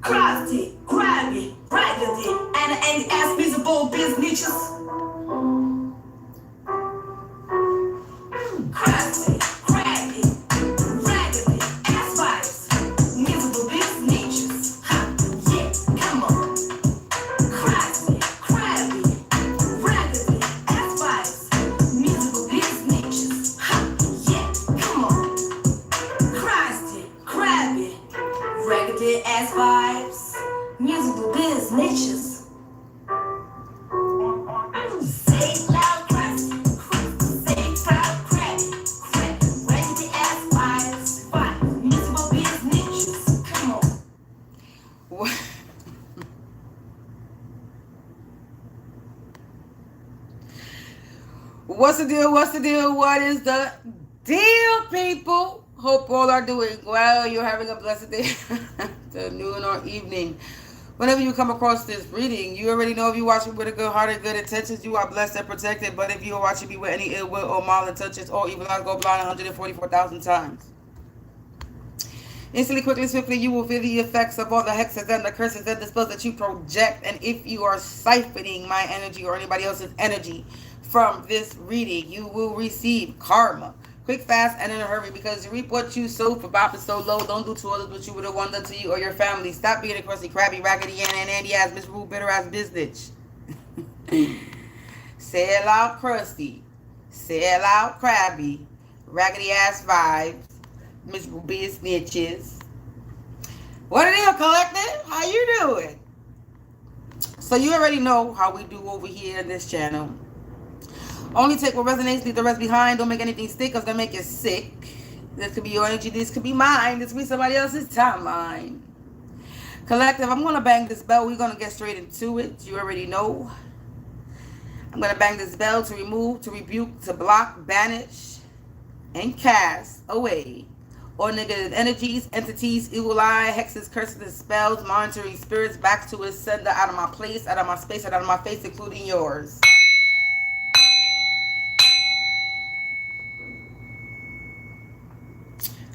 crafty, crabby, raggedy, and as visible business. Crafty, crabby, raggedy, ass vibes, miserable business. Ha, yeah, come on. Crafty, crabby, raggedy, ass vibes, miserable business. Ha, yeah, come on. Crafty, crabby, raggedy ass vibes, miserable business. Say it loud, crafty, say it proud, crabby, raggedy ass vibes, miserable business. Come on. What's the deal? What's the deal? What is the deal, people? Hope all are doing well. You're having a blessed day, afternoon or evening. Whenever you come across this reading, you already know if you're watching with a good heart and good intentions, you are blessed and protected. But if you're watching me with any ill will or malintentions or evil, I'll go blind 144,000 times. Instantly, quickly, swiftly, you will feel the effects of all the hexes and the curses and the spells that you project. And if you are siphoning my energy or anybody else's energy from this reading, you will receive karma. Quick, fast, and in a hurry, because you reap what you sow. For bopping so low, don't do to others what you would have done to you or your family. Stop being a crusty, crabby, raggedy, and Andy ass, miserable, bitter ass business. Say it loud, crusty. Say it loud, crabby, raggedy ass vibes, miserable bitches. What it is, collective? How you doing? So you already know how we do over here in this channel. Only take what resonates, leave the rest behind. Don't make anything stick, because they'll make you sick. This could be your energy, this could be mine, this could be somebody else's timeline. Collective, I'm going to bang this bell. We're going to get straight into it. You already know. I'm going to bang this bell to remove, to rebuke, to block, banish, and cast away all negative energies, entities, evil eye, hexes, curses, and spells, monitoring spirits back to its sender, out of my place, out of my space, out of my face, including yours.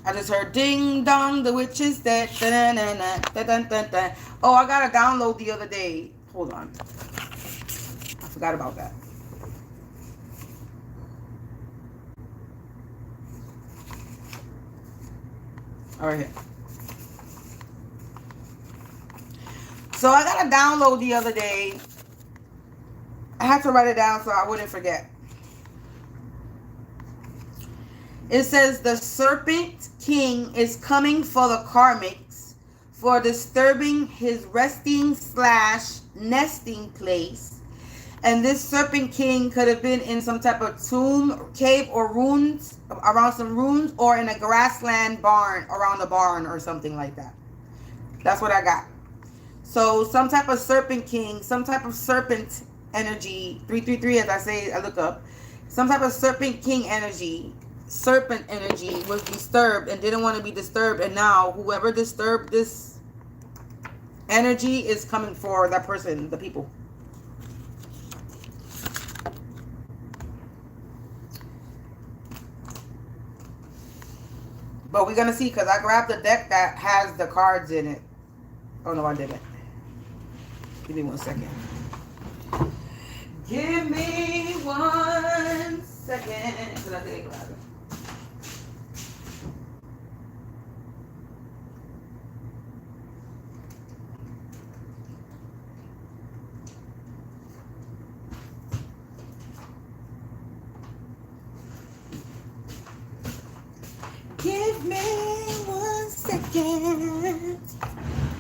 I just heard ding dong, the witch is dead. Oh, I got a download the other day. Hold on. I forgot about that. All right here. So I got a download the other day. I had to write it down so I wouldn't forget. It says the Serpent King is coming for the Karmics for disturbing his resting / nesting place. And this Serpent King could have been in some type of tomb, cave, or ruins, around some ruins, or in a grassland barn, around a barn or something like that. That's what I got. So some type of Serpent King, some type of serpent energy, 333 as I say, I look up. Some type of Serpent King energy, serpent energy was disturbed and didn't want to be disturbed, and now whoever disturbed this energy is coming for that person, the people. But we're gonna see, because I grabbed the deck that has the cards in it. Oh no, I didn't. Give me 1 second. Give me 1 second. Because I didn't grab it. Give me 1 second.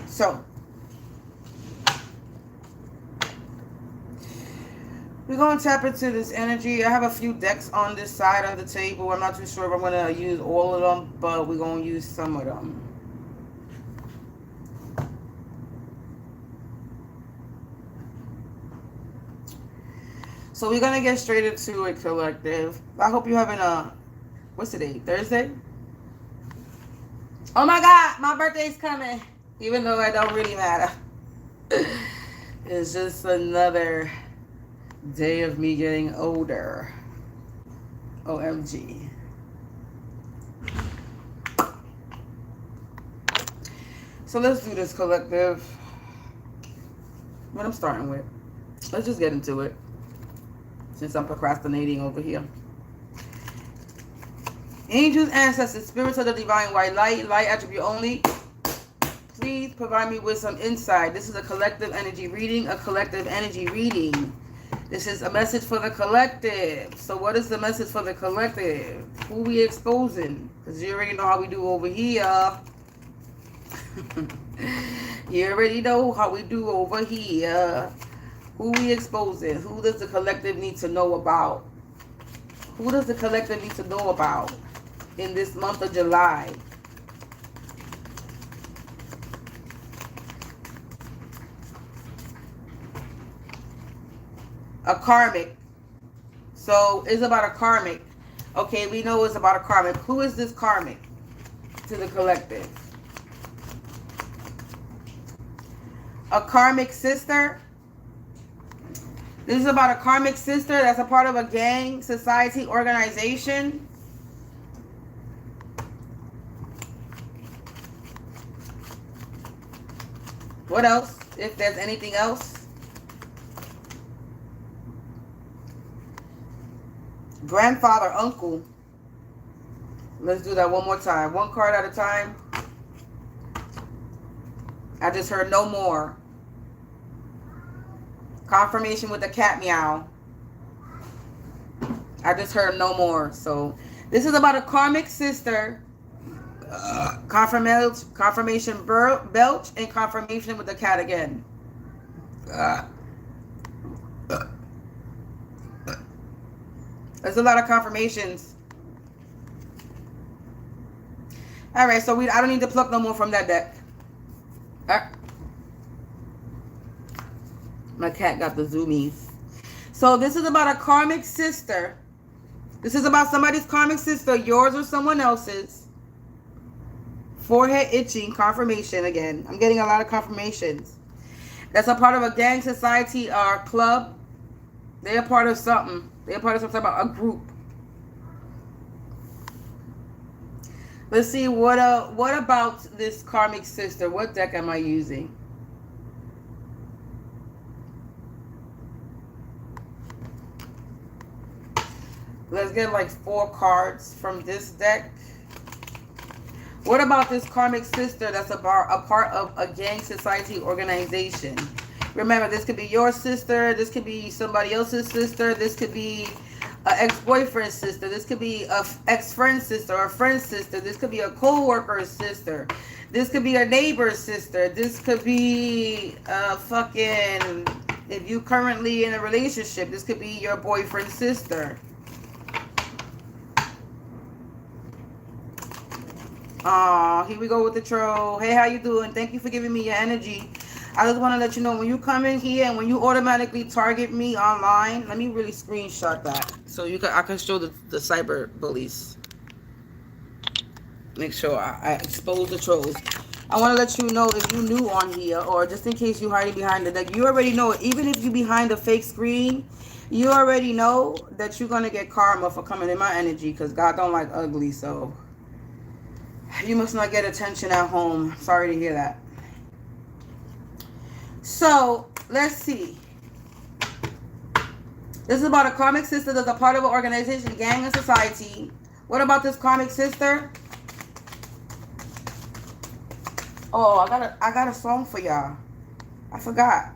So, we're going to tap into this energy. I have a few decks on this side of the table. I'm not too sure if I'm going to use all of them, but we're going to use some of them. So we're going to get straight into it, collective. I hope you're having a... What's today? Thursday? Oh my God, my birthday's coming. Even though it don't really matter. It's just another day of me getting older. OMG. So let's do this, collective. What I'm starting with. Let's just get into it. Since I'm procrastinating over here. Angels, ancestors, spirits of the divine white light, light attribute only. Please provide me with some insight. This is a collective energy reading. A collective energy reading. This is a message for the collective. So what is the message for the collective? Who we exposing? Because you already know how we do over here. You already know how we do over here. Who we exposing? Who does the collective need to know about? Who does the collective need to know about in this month of July? A karmic. So it's about a karmic. Okay, we know it's about a karmic. Who is this karmic to the collective? A karmic sister. This is about a karmic sister that's a part of a gang, society, organization. What else? If there's anything else. Grandfather, uncle. Let's do that one more time. One card at a time. I just heard no more. Confirmation with the cat meow. I just heard no more. So this is about a karmic sister. Confirmation belch and confirmation with the cat again. There's a lot of confirmations. All right, so I don't need to pluck no more from that deck. My cat got the zoomies. So this is about a karmic sister. This is about somebody's karmic sister, yours or someone else's. Forehead itching, confirmation again. I'm getting a lot of confirmations. That's a part of a gang, society, or club. They're a part of something. They're a part of something about a group. Let's see, what about this karmic sister? What deck am I using? Let's get like 4 cards from this deck. What about this karmic sister that's a part of a gang, society, organization? Remember, this could be your sister. This could be somebody else's sister. This could be an ex-boyfriend's sister. This could be a ex-friend's sister or a friend's sister. This could be a co-worker's sister. This could be a neighbor's sister. This could be a fucking... If you currently in a relationship, this could be your boyfriend's sister. Oh, here we go with the troll. Hey, how you doing? Thank you for giving me your energy. I just want to let you know when you come in here and when you automatically target me online, let me really screenshot that so I can show the cyber bullies. Make sure I expose the trolls. I want to let you know if you new on here or just in case you hiding behind the deck, you already know, even if you behind a fake screen, you already know that you're going to get karma for coming in my energy because God don't like ugly, so you must not get attention at home. Sorry to hear that. So, let's see. This is about a karmic sister that's a part of an organization, gang, and society. What about this karmic sister? Oh, I got a song for y'all. I forgot.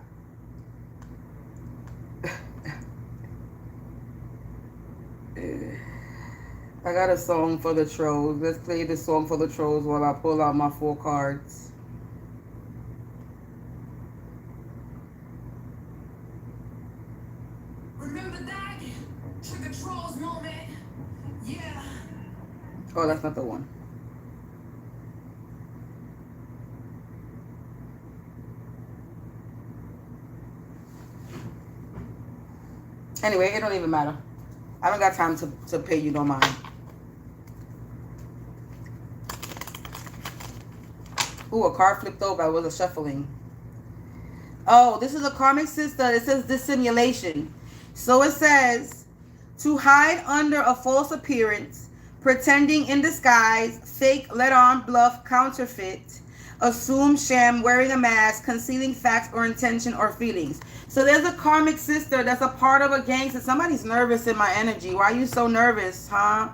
I got a song for the trolls. Let's play this song for the trolls while I pull out my 4 cards. Remember that? Trigger trolls moment. Yeah. Oh, that's not the one. Anyway, it don't even matter. I don't got time to pay you no mind. Ooh, a card flipped over. I was a shuffling. Oh, this is a karmic sister. It says dissimulation. So it says, to hide under a false appearance, pretending in disguise, fake, let on, bluff, counterfeit, assume, sham, wearing a mask, concealing facts or intention or feelings. So there's a karmic sister that's a part of a gangster. Somebody's nervous in my energy. Why are you so nervous, huh?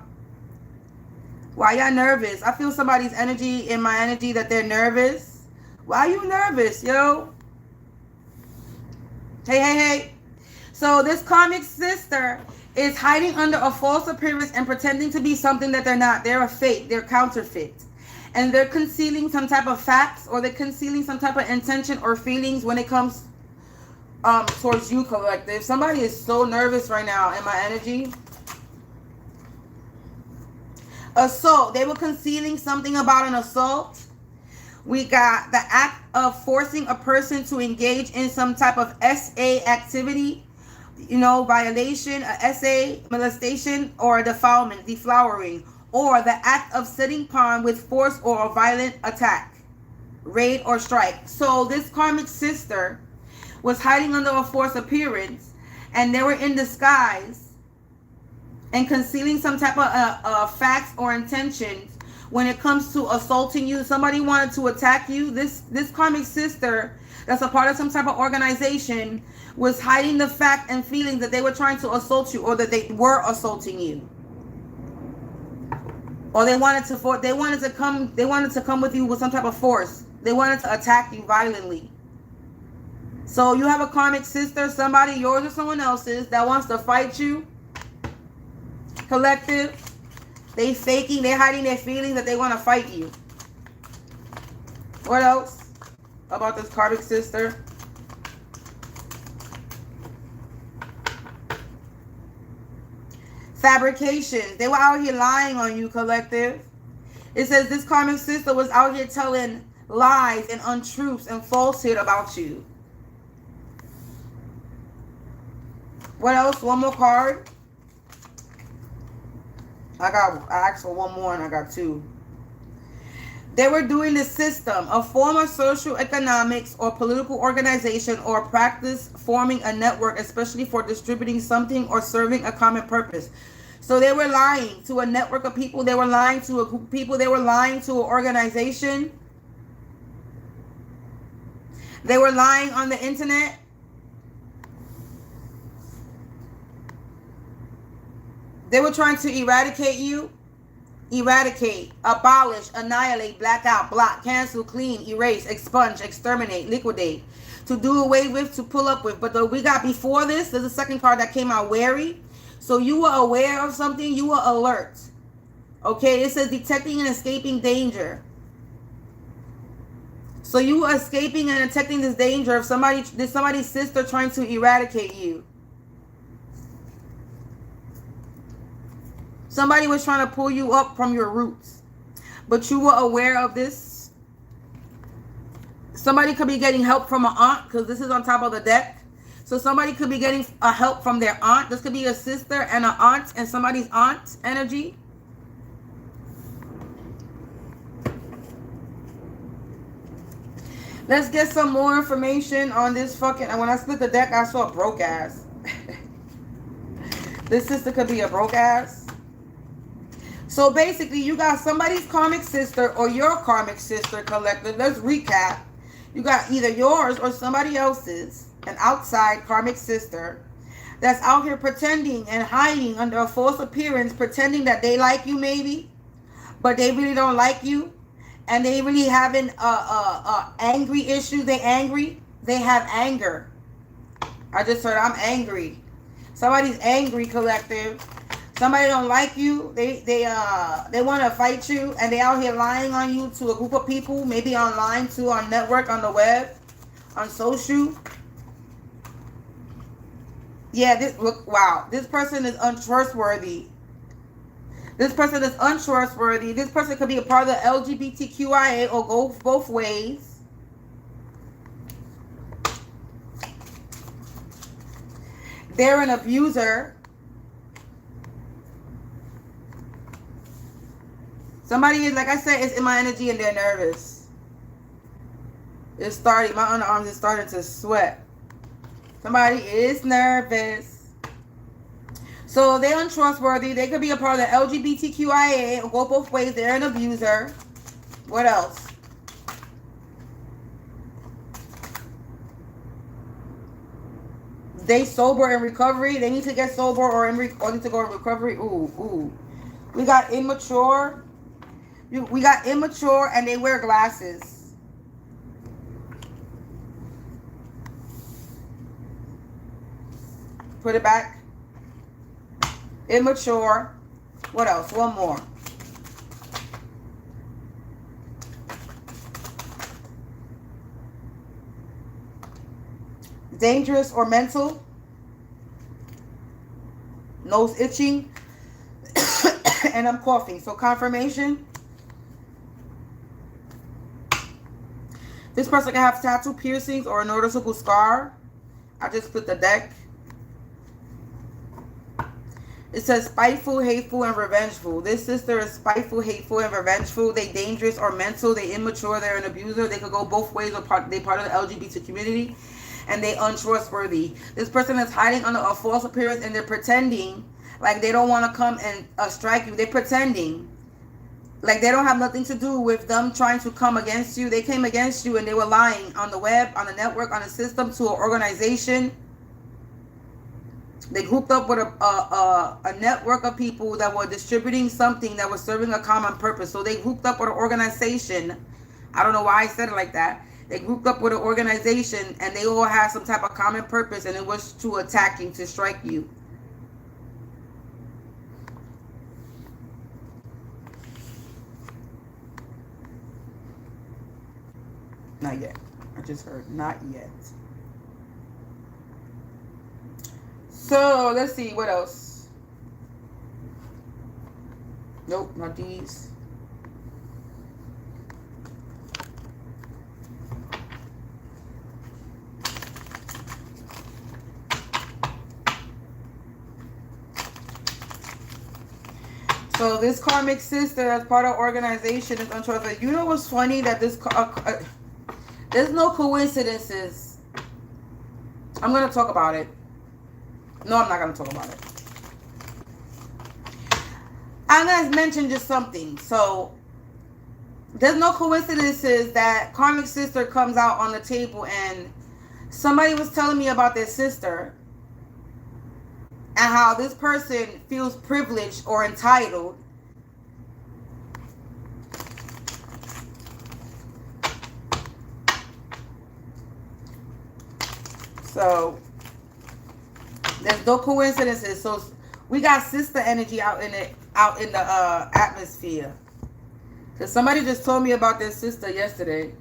Why y'all nervous? I feel somebody's energy in my energy that they're nervous. Why are you nervous, yo? Hey. So this karmic sister is hiding under a false appearance and pretending to be something that they're not. They're a fake. They're counterfeit. And they're concealing some type of facts, or they're concealing some type of intention or feelings when it comes towards you, collective. Somebody is so nervous right now in my energy. Assault. They were concealing something about an assault. We got the act of forcing a person to engage in some type of SA activity, you know, violation, a SA, molestation, or defilement, deflowering, or the act of setting upon with force or a violent attack, raid, or strike. So this karmic sister was hiding under a false appearance, and they were in disguise and concealing some type of facts or intentions when it comes to assaulting you. Somebody wanted to attack you. This karmic sister that's a part of some type of organization was hiding the fact and feelings that they were trying to assault you, or that they were assaulting you, or they wanted to come with you with some type of force. They wanted to attack you violently. So you have a karmic sister, somebody, yours or someone else's, that wants to fight you, collective. They hiding their feelings that they want to fight you. What else about this karmic sister? Fabrications. They were out here lying on you, collective. It says this karmic sister was out here telling lies and untruths and falsehood about you. What else? One more card. I asked for one more and I got two. They were doing the system, a form of social economics or political organization or practice, forming a network, especially for distributing something or serving a common purpose. So they were lying to a network of people. They were lying to a group of people. They were lying to an organization. They were lying on the internet. They were trying to eradicate you. Eradicate, abolish, annihilate, black out, block, cancel, clean, erase, expunge, exterminate, liquidate, to do away with, to pull up with. But we got before this, there's a second card that came out, wary. So you were aware of something, you were alert. Okay, it says detecting and escaping danger. So you were escaping and detecting this danger of somebody's sister trying to eradicate you. Somebody was trying to pull you up from your roots, but you were aware of this. Somebody could be getting help from an aunt, because this is on top of the deck. So somebody could be getting a help from their aunt. This could be a sister and an aunt and somebody's aunt energy. Let's get some more information on this fucking... And when I split the deck, I saw a broke ass. This sister could be a broke ass. So basically, you got somebody's karmic sister or your karmic sister, collective. Let's recap. You got either yours or somebody else's, an outside karmic sister, that's out here pretending and hiding under a false appearance, pretending that they like you maybe, but they really don't like you, and they really having angry issues. They angry. They have anger. I just heard I'm angry. Somebody's angry, collective. Somebody don't like you. They want to fight you, and they out here lying on you to a group of people, maybe online too, on network, on the web, on social. Yeah, wow, this person is untrustworthy. This person is untrustworthy. This person could be a part of the LGBTQIA or go both ways. They're an abuser. Somebody is, like I said, is in my energy and they're nervous. It's starting, my underarms is starting to sweat. Somebody is nervous. So they're untrustworthy. They could be a part of the LGBTQIA or go both ways. They're an abuser. What else? They sober in recovery. They need to get sober or need to go in recovery. Ooh, ooh. We got immature. We got immature and they wear glasses. Put it back. Immature. What else? One more. Dangerous or mental. Nose itching. And I'm coughing. So confirmation. This person can have tattoo, piercings, or a noticeable scar. I just put the deck. It says spiteful, hateful, and revengeful. This sister is spiteful, hateful, and revengeful. They dangerous or mental. They immature. They're an abuser. They could go both ways. Or they part of the LGBT community. And they untrustworthy. This person is hiding under a false appearance and they're pretending like they don't want to come and strike you. They're pretending like they don't have nothing to do with them trying to come against you. They came against you and they were lying on the web, on the network, on the system, to an organization. They grouped up with a network of people that were distributing something that was serving a common purpose. So they grouped up with an organization. I don't know why I said it like that. They grouped up with an organization and they all had some type of common purpose, and it was to attack you, to strike you. Not yet. I just heard not yet. So let's see what else. Nope, not these. So this karmic sister, as part of organization, is untrustworthy. You know what's funny? That this there's no coincidences. I'm gonna talk about it. No, I'm not gonna talk about it. I'm gonna mention just something. So there's no coincidences that karmic sister comes out on the table, and somebody was telling me about their sister. And how this person feels privileged or entitled. So there's no coincidences. So we got sister energy out in the atmosphere. Because somebody just told me about their sister yesterday.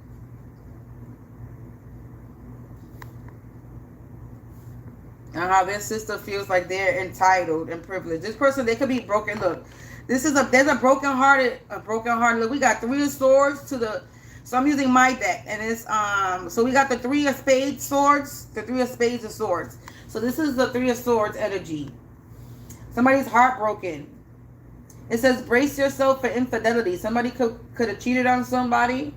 And how their sister feels like they're entitled and privileged. This person, they could be broken. Look, there's a broken hearted. Look, we got 3 of swords to the. So I'm using my deck, and it's So we got the 3 of spades swords, the 3 of spades of swords. So this is the 3 of swords energy. Somebody's heartbroken. It says brace yourself for infidelity. Somebody could have cheated on somebody.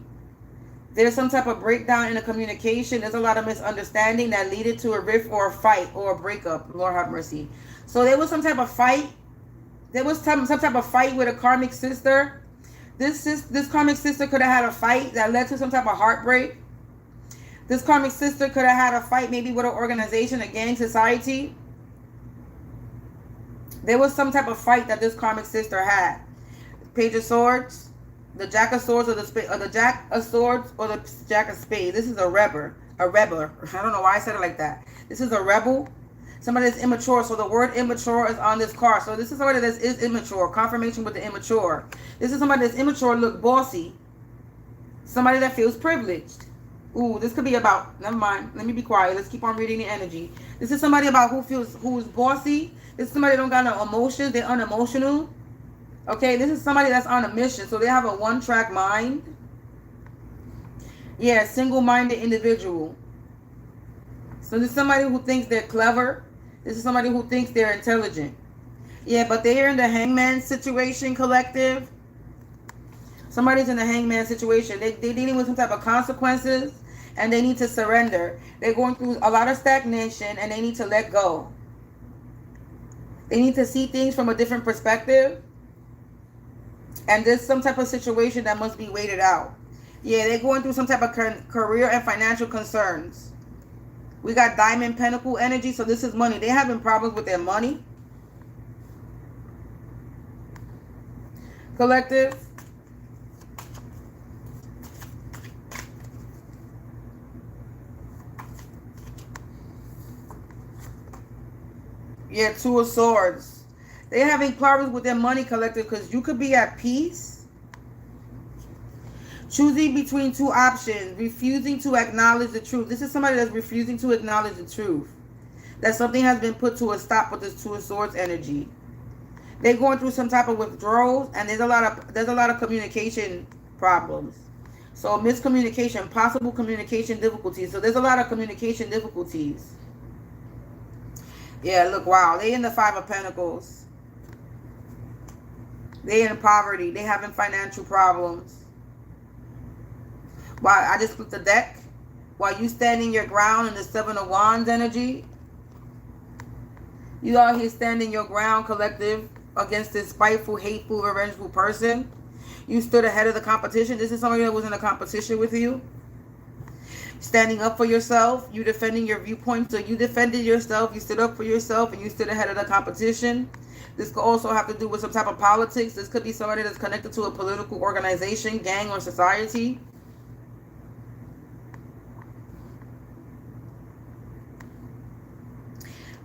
There's some type of breakdown in the communication. There's a lot of misunderstanding that leaded to a rift or a fight or a breakup. Lord have mercy. So there was some type of fight. There was some type of fight with a karmic sister. This karmic sister could have had a fight that led to some type of heartbreak. This karmic sister could have had a fight maybe with an organization, a gang, society. There was some type of fight that this karmic sister had. Page of Swords. The Jack of Swords or the Jack of Swords or the Jack of Spades. This is a rebel. A rebel. I don't know why I said it like that. This is a rebel. Somebody that's immature. So the word immature is on this card. So this is somebody that is immature. Confirmation with the immature. This is somebody that's immature, look bossy. Somebody that feels privileged. Ooh, this could be about, never mind. Let me be quiet. Let's keep on reading the energy. This is somebody about who is bossy. This is somebody that don't got no emotions. They're unemotional. Okay, this is somebody that's on a mission. So they have a one-track mind. Yeah, single-minded individual. So this is somebody who thinks they're clever. This is somebody who thinks they're intelligent. Yeah, but they're in the hangman situation, collective. Somebody's in the hangman situation. They're dealing with some type of consequences, and they need to surrender. They're going through a lot of stagnation, and they need to let go. They need to see things from a different perspective. And there's some type of situation that must be waited out. Yeah, they're going through some type of career and financial concerns. We got Diamond Pentacle energy. So this is money. They're having problems with their money. Collective. Yeah, Two of Swords. They're having problems with their money, collective, because you could be at peace. Choosing between two options. Refusing to acknowledge the truth. This is somebody that's refusing to acknowledge the truth. That something has been put to a stop with this Two of Swords energy. They're going through some type of withdrawals, and there's a lot of communication problems. So miscommunication, possible communication difficulties. So there's a lot of communication difficulties. Yeah, look, wow. They in the Five of Pentacles. They in poverty. They having financial problems. Wow, I just flipped the deck. While you standing your ground in the Seven of Wands energy. You out here standing your ground, collective, against this spiteful, hateful, revengeful person. You stood ahead of the competition. This is somebody that was in a competition with you. Standing up for yourself. You defending your viewpoint. So you defended yourself. You stood up for yourself and you stood ahead of the competition. This could also have to do with some type of politics. This could be somebody that's connected to a political organization, gang, or society.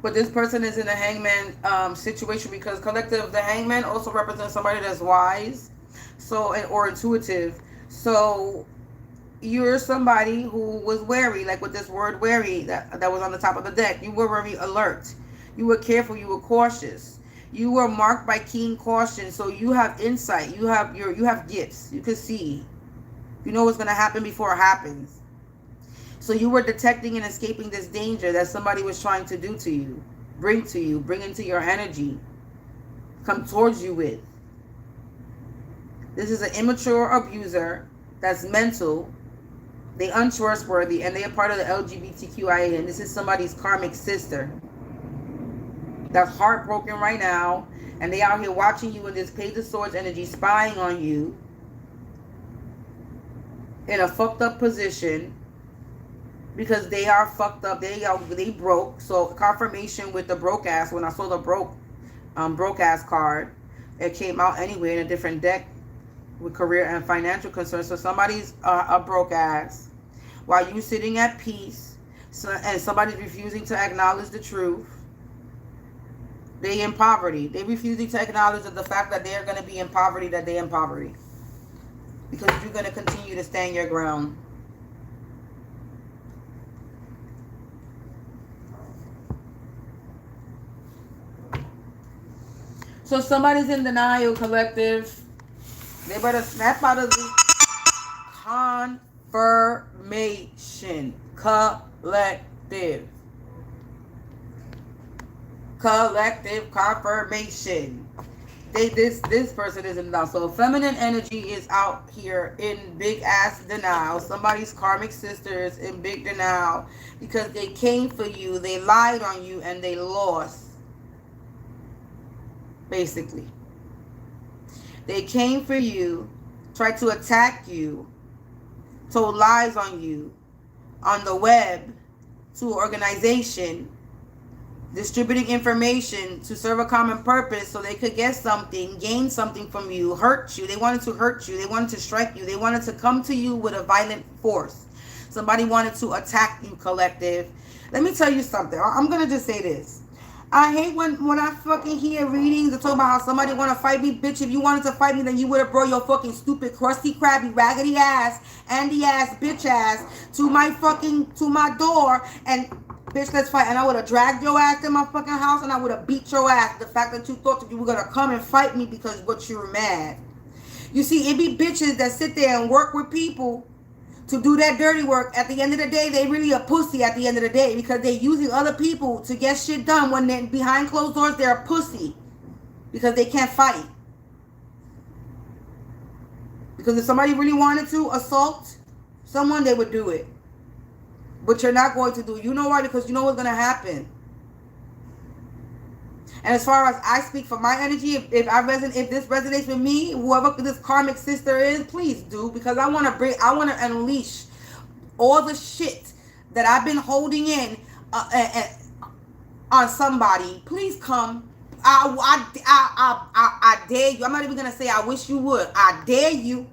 But this person is in a hangman situation because collective, the hangman also represents somebody that's wise, so or intuitive. So you're somebody who was wary, like with this word wary that was on the top of the deck. You were very alert. You were careful. You were cautious. You were marked by keen caution. So you have insight. You have gifts. You can see. You know what's going to happen before it happens. So you were detecting and escaping this danger that somebody was trying to do to you, bring into your energy, come towards you with. This is an immature abuser that's mental, they untrustworthy, and they are part of the LGBTQIA, and this is somebody's karmic sister that's heartbroken right now, and they out here watching you in this Page of Swords energy, spying on you in a fucked up position. Because they are fucked up. They broke. So confirmation with the broke ass. When I saw the broke ass card, it came out anyway in a different deck with career and financial concerns. So somebody's a broke ass while you sitting at peace. And somebody's refusing to acknowledge the truth. They in poverty. They refusing to acknowledge the fact that they're going to be in poverty. That they're in poverty. Because you're going to continue to stand your ground. So somebody's in denial, collective. They better snap out of the confirmation, collective. Collective confirmation. This person is in denial. So feminine energy is out here in big ass denial. Somebody's karmic sister is in big denial because they came for you, they lied on you, and they lost. Basically, they came for you, tried to attack you, told lies on you on the web to an organization, distributing information to serve a common purpose so they could get something, gain something from you, hurt you. They wanted to hurt you. They wanted to strike you. They wanted to come to you with a violent force. Somebody wanted to attack you, collective. Let me tell you something. I'm going to just say this. I hate when I fucking hear readings that talk about how somebody want to fight me. Bitch, if you wanted to fight me, then you would have brought your fucking stupid, crusty, crabby, raggedy ass, Andy ass, bitch ass to my door and bitch, let's fight. And I would have dragged your ass in my fucking house and I would have beat your ass. The fact that you thought that you were going to come and fight me because what you were mad. You see, it be bitches that sit there and work with people to do that dirty work. At the end of the day, they really a pussy at the end of the day because they're using other people to get shit done. When they're behind closed doors, they're a pussy because they can't fight. Because if somebody really wanted to assault someone, they would do it. But you're not going to do it. You know why? Because you know what's going to happen. And as far as I speak for my energy, if this resonates with me, whoever this karmic sister is, please do, because I want to unleash all the shit that I've been holding in on somebody, please come. I dare you. I'm not even gonna say I wish you would. I dare you,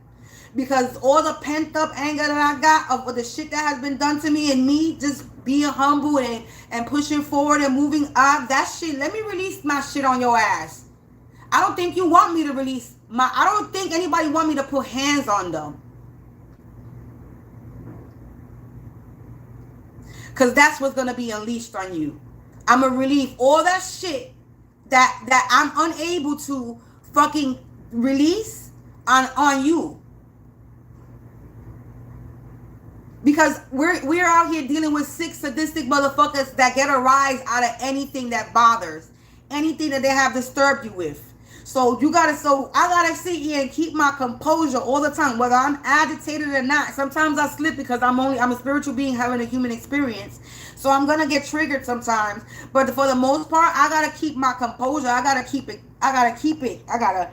because all the pent up anger that I got of the shit that has been done to me, and me just being humble and pushing forward and moving up, that shit. Let me release my shit on your ass. I don't think you want me to release my. I don't think anybody want me to put hands on them. Because that's what's going to be unleashed on you. I'm going to relieve all that shit that I'm unable to fucking release on you. Because we're out here dealing with sick, sadistic motherfuckers that get a rise out of anything that bothers. Anything that they have disturbed you with. So I gotta sit here and keep my composure all the time, whether I'm agitated or not. Sometimes I slip because I'm a spiritual being having a human experience. So I'm gonna get triggered sometimes. But for the most part, I gotta keep my composure. I gotta keep it. I gotta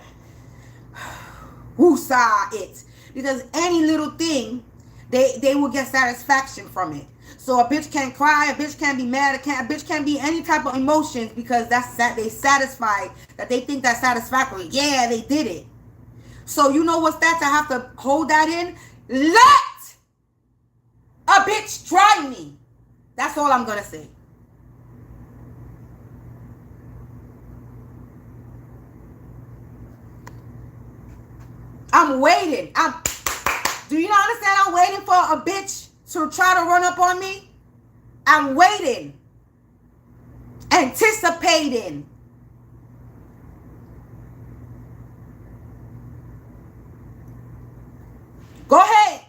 woosah it. Because any little thing, they will get satisfaction from it. So a bitch can't cry, a bitch can't be mad, a bitch can't be any type of emotions, because they satisfied, that they think that's satisfactory. Yeah, they did it. So you know what's that to have to hold that in? Let a bitch try me. That's all I'm gonna say. I'm waiting. Do you not understand? I'm waiting for a bitch to try to run up on me. I'm waiting. Anticipating. Go ahead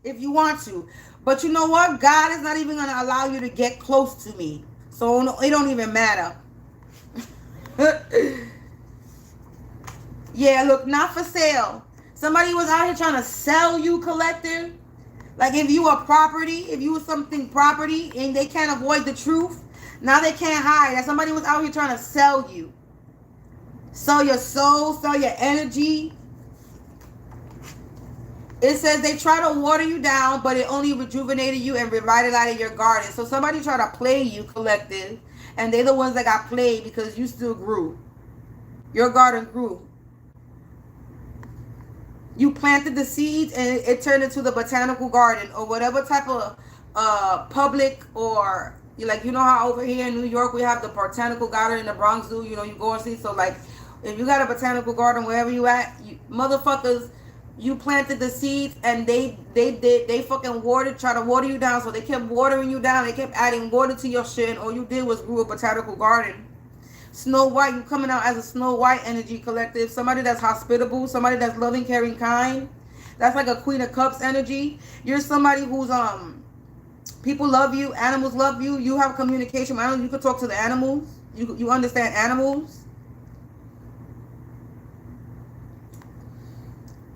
if you want to. But you know what? God is not even going to allow you to get close to me. So it don't even matter. Yeah, look, not for sale. Somebody was out here trying to sell you, collective. Like if you are property, if you were something property and they can't avoid the truth, now they can't hide. That somebody was out here trying to sell you. Sell your soul, sell your energy. It says they try to water you down, but it only rejuvenated you and revitalized your garden. So somebody tried to play you, collective, and they're the ones that got played because you still grew. Your garden grew. You planted the seeds and it turned into the botanical garden or whatever type of public, or you know how over here in New York we have the botanical garden in the Bronx Zoo, you go and see. So like if you got a botanical garden wherever you at, motherfuckers, you planted the seeds and they fucking try to water you down. So they kept watering you down. They kept adding water to your shit, and all you did was grew a botanical garden. Snow White, you coming out as a Snow White energy, collective. Somebody that's hospitable, somebody that's loving, caring, kind. That's like a Queen of Cups energy. You're somebody who's people love you, animals love you. You have communication with animals. You can talk to the animals. You understand animals.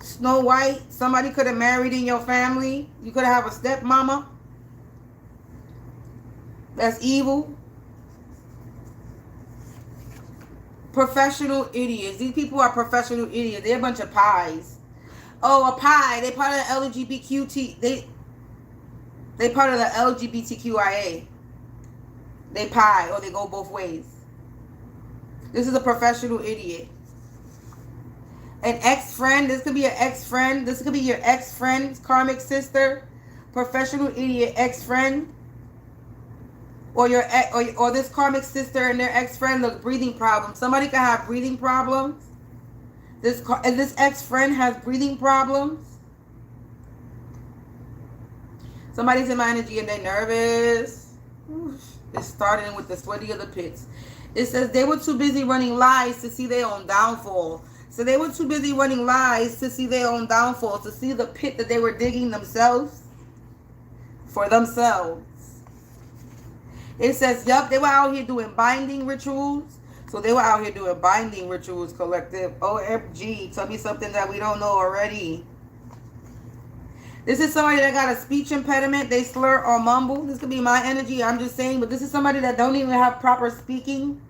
Snow White, somebody could have married in your family. You could have a stepmama that's evil. Professional idiots. These people are professional idiots. They're a bunch of pies. Oh, a pie. They part of the LGBTQT. They part of the LGBTQIA. They pie, or they go both ways. This is a professional idiot. An ex-friend. This could be an ex-friend. This could be your ex-friend's karmic sister. Professional idiot ex-friend. Or or this karmic sister and their ex-friend, look, breathing problems. Somebody could have breathing problems. This ex-friend has breathing problems. Somebody's in my energy and they're nervous. It's starting with the sweaty of the pits. It says they were too busy running lies to see their own downfall. So they were too busy running lies to see their own downfall, to see the pit that they were digging themselves for themselves. It says, yup, they were out here doing binding rituals. So they were out here doing binding rituals, collective. OMG, tell me something that we don't know already. This is somebody that got a speech impediment. They slur or mumble. This could be my energy, I'm just saying. But this is somebody that don't even have proper speaking.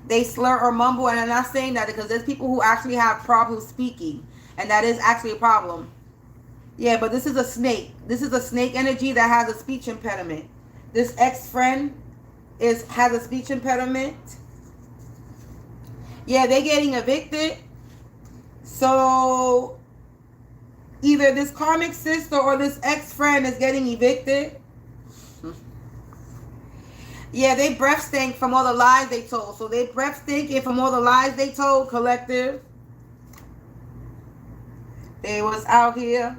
They slur or mumble. And I'm not saying that because there's people who actually have problems speaking. And that is actually a problem. Yeah, but this is a snake. This is a snake energy that has a speech impediment. This ex-friend has a speech impediment. Yeah, they're getting evicted. So either this karmic sister or this ex-friend is getting evicted. Yeah, they breath stink from all the lies they told. So they breath stinking from all the lies they told, collective. They was out here.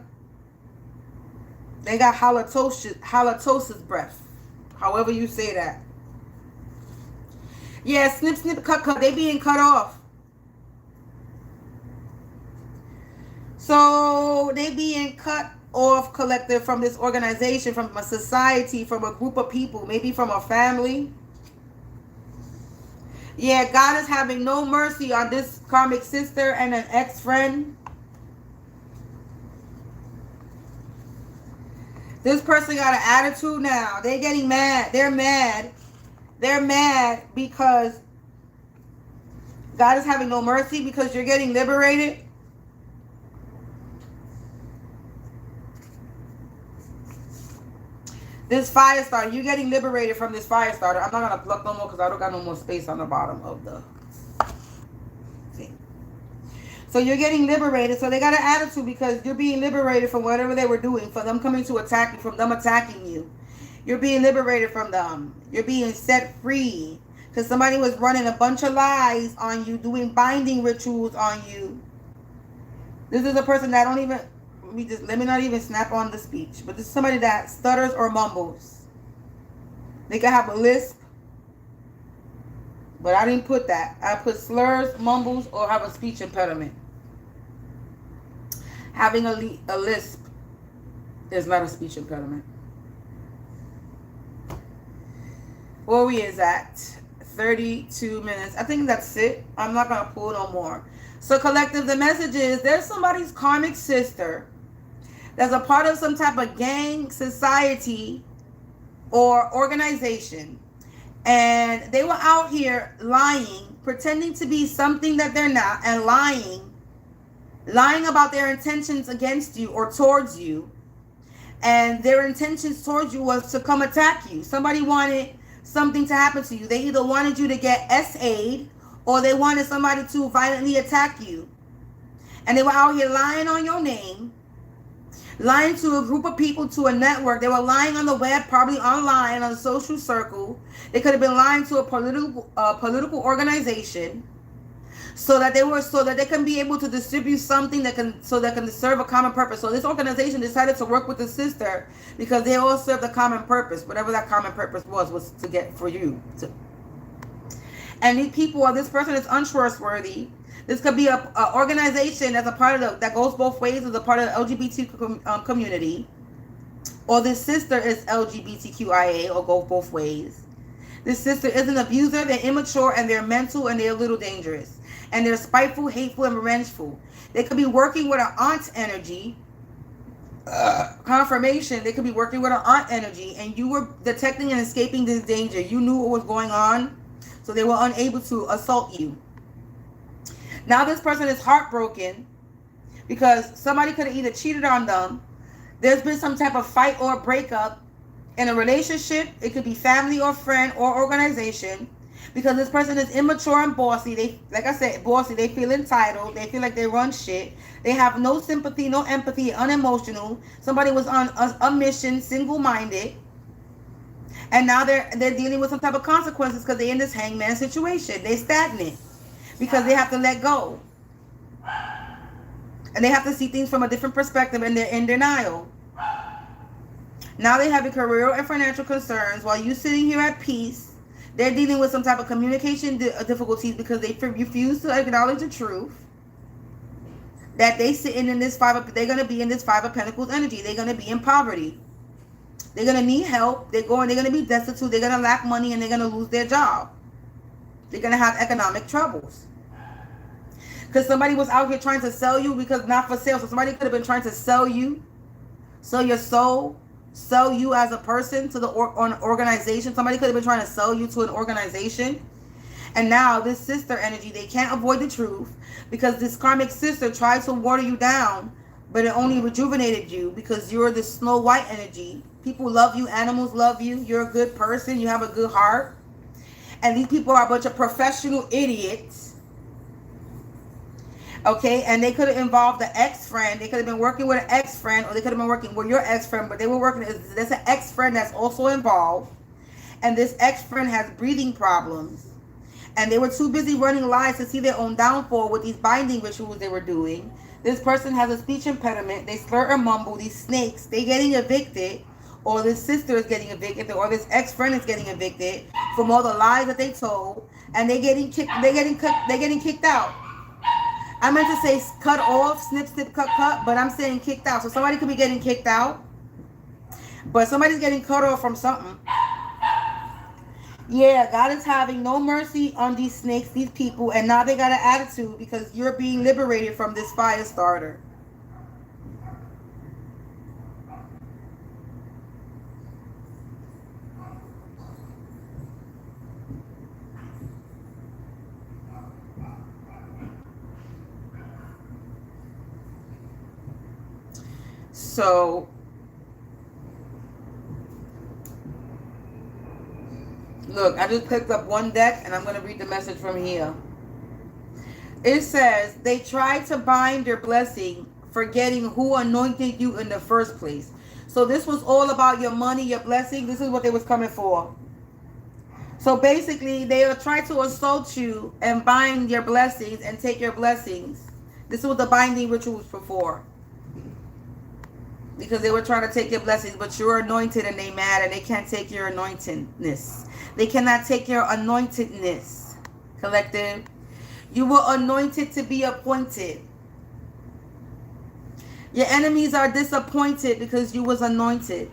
They got halitosis breath. However you say that. Yeah, snip, snip, cut, cut. They being cut off. So they being cut off, collective, from this organization, from a society, from a group of people, maybe from a family. Yeah, God is having no mercy on this karmic sister and an ex-friend. This person got an attitude now. They're getting mad. They're mad. They're mad because God is having no mercy because you're getting liberated. This fire starter, you're getting liberated from this fire starter. I'm not going to pluck no more because I don't got no more space on the bottom of the thing. So you're getting liberated. So they got an attitude because you're being liberated from whatever they were doing, from them coming to attack you, from them attacking you. You're being liberated from them. You're being set free because somebody was running a bunch of lies on you, doing binding rituals on you. This is a person that don't even... let me not even snap on the speech. But this is somebody that stutters or mumbles. They can have a lisp. But I didn't put that. I put slurs, mumbles, or have a speech impediment. Having a lisp is not a speech impediment. Where we is at? 32 minutes. I think that's it. I'm not going to pull no more. So collective, the message is there's somebody's karmic sister that's a part of some type of gang, society, or organization. And they were out here lying, pretending to be something that they're not, and lying about their intentions against you or towards you. And their intentions towards you was to come attack you. Somebody wanted something to happen to you. They either wanted you to get SA'd or they wanted somebody to violently attack you. And they were out here lying on your name, lying to a group of people, to a network. They were lying on the web, probably online, on a social circle. They could have been lying to a political organization, so that they can be able to distribute something that can serve a common purpose. So this organization decided to work with the sister because they all served a common purpose, whatever that common purpose was to get for you. And these people, or this person is untrustworthy. This could be a organization that's a part of that goes both ways, as a part of the LGBT community, or this sister is LGBTQIA, or go both ways. This sister is an abuser. They're immature and they're mental and they're a little dangerous. And they're spiteful, hateful, and revengeful. They could be working with an aunt energy. Confirmation. They could be working with an aunt energy, and you were detecting and escaping this danger. You knew what was going on, so they were unable to assault you. Now this person is heartbroken because somebody could have either cheated on them. There's been some type of fight or breakup in a relationship. It could be family or friend or organization. Because this person is immature and bossy. They, like I said, bossy. They feel entitled. They feel like they run shit. They have no sympathy, no empathy, unemotional. Somebody was on a mission, single-minded. And now they're dealing with some type of consequences because they're in this hangman situation. They're stagnant because they have to let go. And they have to see things from a different perspective, and they're in denial. Now they have career and financial concerns while you sitting here at peace. They're dealing with some type of communication difficulties because they refuse to acknowledge the truth that they sitting in this they're going to be in this Five of Pentacles energy. They're going to be in poverty. They're going to need help. They're going to be destitute. They're going to lack money, and they're going to lose their job. They're going to have economic troubles. Because somebody was out here trying to sell you, because not for sale. So somebody could have been trying to sell you, sell your soul, sell you as a person to the organization. Somebody could have been trying to sell you to an organization. And now this sister energy, they can't avoid the truth because this karmic sister tried to water you down but it only rejuvenated you because you're the Snow White energy. People love you. Animals love you. You're a good person. You have a good heart. And these people are a bunch of professional idiots. Okay, and they could have involved the ex-friend. They could have been working with an ex-friend, or they could have been working with your ex-friend, but they were working. There's an ex-friend that's also involved, and this ex-friend has breathing problems. And they were too busy running lies to see their own downfall with these binding rituals they were doing. This person has a speech impediment. They slur and mumble. These snakes, they getting evicted, or this sister is getting evicted, or this ex-friend is getting evicted from all the lies that they told, and they're getting kicked out. I meant to say cut off, snip, snip, cut, cut, but I'm saying kicked out. So somebody could be getting kicked out, but somebody's getting cut off from something. Yeah, God is having no mercy on these snakes, these people, and now they got an attitude because you're being liberated from this fire starter. So look, I just picked up one deck and I'm going to read the message from here. It says, they tried to bind your blessing, forgetting who anointed you in the first place. So this was all about your money, your blessing. This is what they was coming for. So basically, they are trying to assault you and bind your blessings and take your blessings. This is what the binding ritual was for. Because they were trying to take your blessings, but you're anointed and they mad and they can't take your anointedness. They cannot take your anointedness, collective. You were anointed to be appointed. Your enemies are disappointed because you was anointed.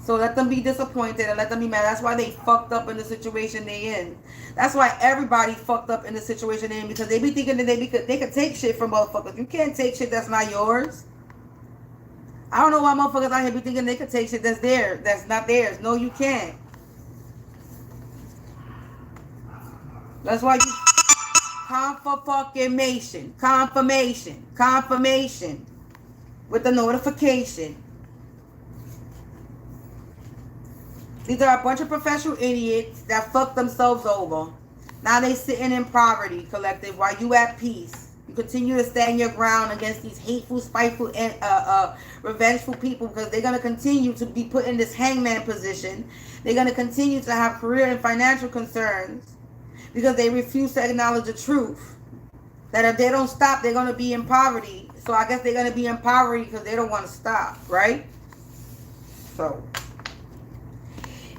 So let them be disappointed and let them be mad. That's why they fucked up in the situation they in. That's why everybody fucked up in the situation they in, because they be thinking that they could take shit from motherfuckers. You can't take shit that's not yours. I don't know why motherfuckers out here be thinking they could take shit that's theirs, that's not theirs. No, you can't. That's why you confirmation with the notification. These are a bunch of professional idiots that fucked themselves over. Now they sitting in poverty, collective, while you at peace. You continue to stand your ground against these hateful, spiteful, and revengeful people, because they're going to continue to be put in this hangman position. They're going to continue to have career and financial concerns because they refuse to acknowledge the truth. That if they don't stop, they're going to be in poverty. So I guess they're going to be in poverty because they don't want to stop, right? So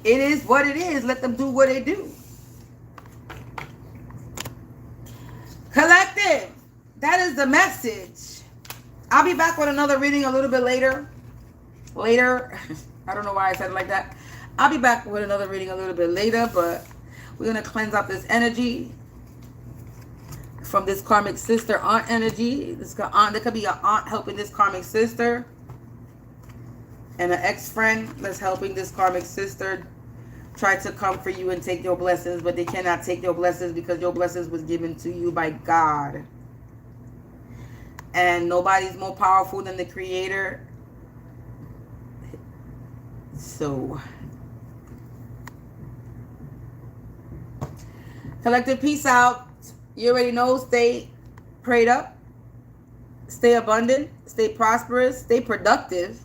it is what it is. Let them do what they do. Collective, that is the message. I'll be back with another reading a little bit later. I don't know why I said it like that. I'll be back with another reading a little bit later, but we're going to cleanse out this energy from this karmic sister aunt energy. There could be an aunt helping this karmic sister, and an ex-friend that's helping this karmic sister try to come for you and take your blessings, but they cannot take your blessings because your blessings was given to you by God. And nobody's more powerful than the Creator. So, collective, peace out. You already know, stay prayed up, stay abundant, stay prosperous, stay productive,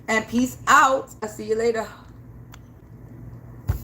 and peace out. I'll see you later.